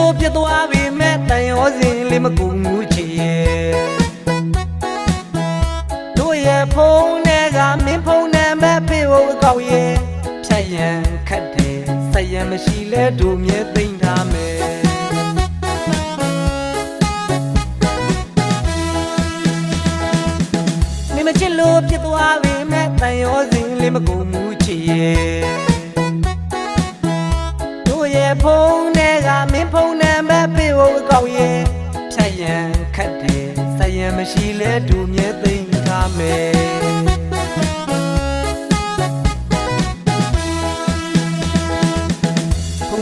လို့ပြသွားပြီမဲ့တန်ရောစင်လေးမကူမှုချီရဲ့တို့ရဲ့ဖုန်းနဲ့ကမင်းဖုန်းနဲ့မဲ့ဖေဖို့အကောက်ရဲ့ဖြတ်ရန်ခတ်တယ်ဆက်ရန်မရှိလဲတို့မြဲသိမ့်ထားမယ်နေမချစ်လို့ပြသွားပြီမဲ့တန်ရောစင်လေးမကူမှုချီရဲ့တို့ရဲ့ဖုန်းနဲ့ကမင်းဖုန်းနဲ့မဲ့ဖေဖို့အကောက်ရဲ့ဖြတ်ရန်ခတ်တယ်ဆက်ရန်မရှိလဲတို့မြဲသိမ့်ထားမယ်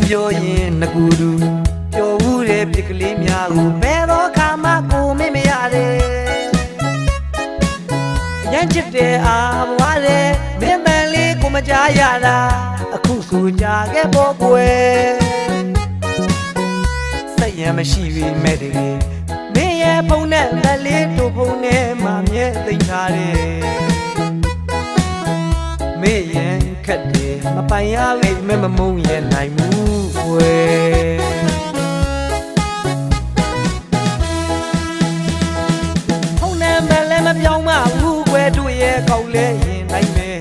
ပြောရင်ငကူတူပျော်ဘူးတဲ့ပြစ်ကလေးများကိုဘယ်တော့ခါမှကိုမေ့မရတယ်ရမ်းချစ်တဲ့အာဘွားတဲ့မင်းမန်လေးကိုမကြားရတာအခုဆိုကြခဲ့ပေါ်ကွယ်စိတ်ရမရှိပြီမဲ့တကယ်မင်းရဲ့ဖုန်းနဲ့လက်လေးတို့ဖုန်းနဲ့မှမြဲသိမ့်ထားတယ်မေ့ရင်ခက်တယ်မပိုင်ရလိမ့်မဲ့မမုန်းရဲ့နိုင်မှုွယ်ဖုန်းနံပါတ်လည်းမပြောင်းမဘူးကွယ်တို့ရဲ့ကောက်လဲရင်နိုင်မယ်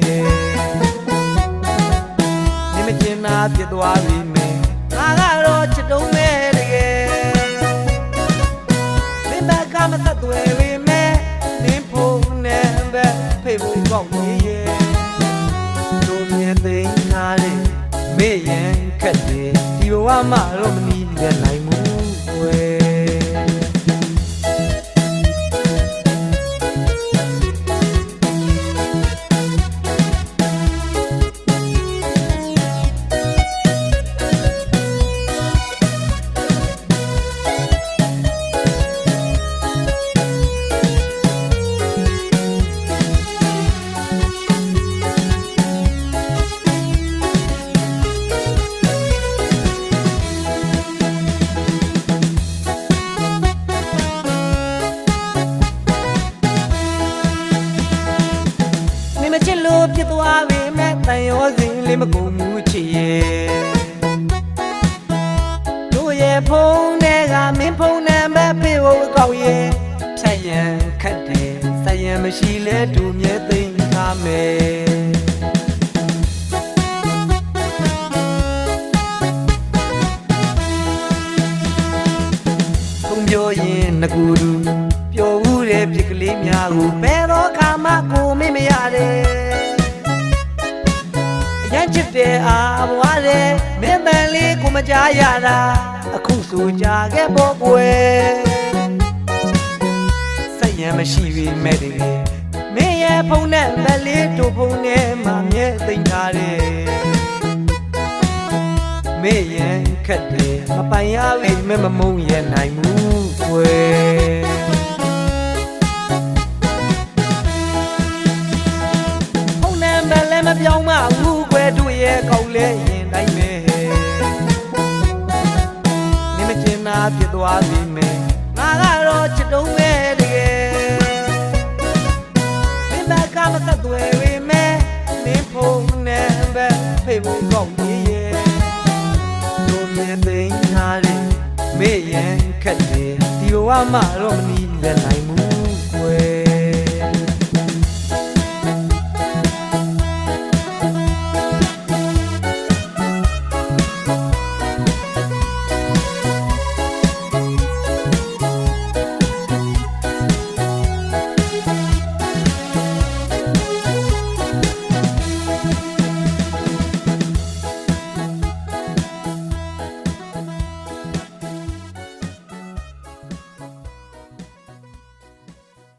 နေမကျင်နာပြစ်သွားပြီမယ်ငါကတော့ချစ်တုံးမဲ့တကယ်မင်းဘက်ကမသက်သွယ်ပြီမယ်နင်းဖုန်းနံပါတ်ဖေဖို့ကောက်နေရဲ့တို့မြင်သိထားတယ်မေ့ရင်ခက်တယ်ဒီဘဝမှာတော့မနီးတဲ့နိုင်မှုွယ်မချစ်လို့ပြစ်သွားပြီမဲ့တန်ရောစင်လေးမကူမှုချီရဲ့တို့ရဲ့ဖုန်းနဲ့ကမင်းဖုန်းနဲ့မဲ့ဖေဖို့အကောက်ရဲ့ဖြတ်ရန်ခတ်တယ်ဆက်ရန်မရှိလဲတို့မြဲသိမ့်ထားမယ်ဖုန်းပြောရင်ငကူတူပျော်ဘူးတဲ့ပြစ်ကလေးများကိုဘယ်တော့ခါမှကိုမေ့မရတယ်ရမ်းချစ်တဲ့အာဘွားတဲ့မင်းမန်လေးကိုမကြားရတာအခုဆိုကြခဲ့ပေါ်ကွယ်စိတ်ရမရှိပြီမဲ့တကယ်မင်းရဲ့ဖုန်းနဲ့လက်လေးတို့ဖုန်းနဲ့မှမြဲသိမ့်ထားတယ်မေ့ရင်ခက်တယ်မပိုင်ရလိမ့်မဲ့မမုန်းရဲ့နိုင်မှုွယ်လည်းမပြောင်းမဘူးကွယ်တို့ရဲ့ကောက်လဲရင်တိုင်းမယ်နေမကျင်နာပြစ်သွားပြီမယ်ငါကတော့ချစ်တုံးမဲ့တကယ်မင်းဘက်ကမသက်သွယ်ပြီမယ်မင်းဖုန်းနဲ့ပဲဖေဖို့ကောက်နေရဲ့တို့မြင်သိမ်းထားတယ်မေ့ရင်ခက်တယ်ဒီဘဝမှာတော့မနီးလည်းနိုင်ဘူး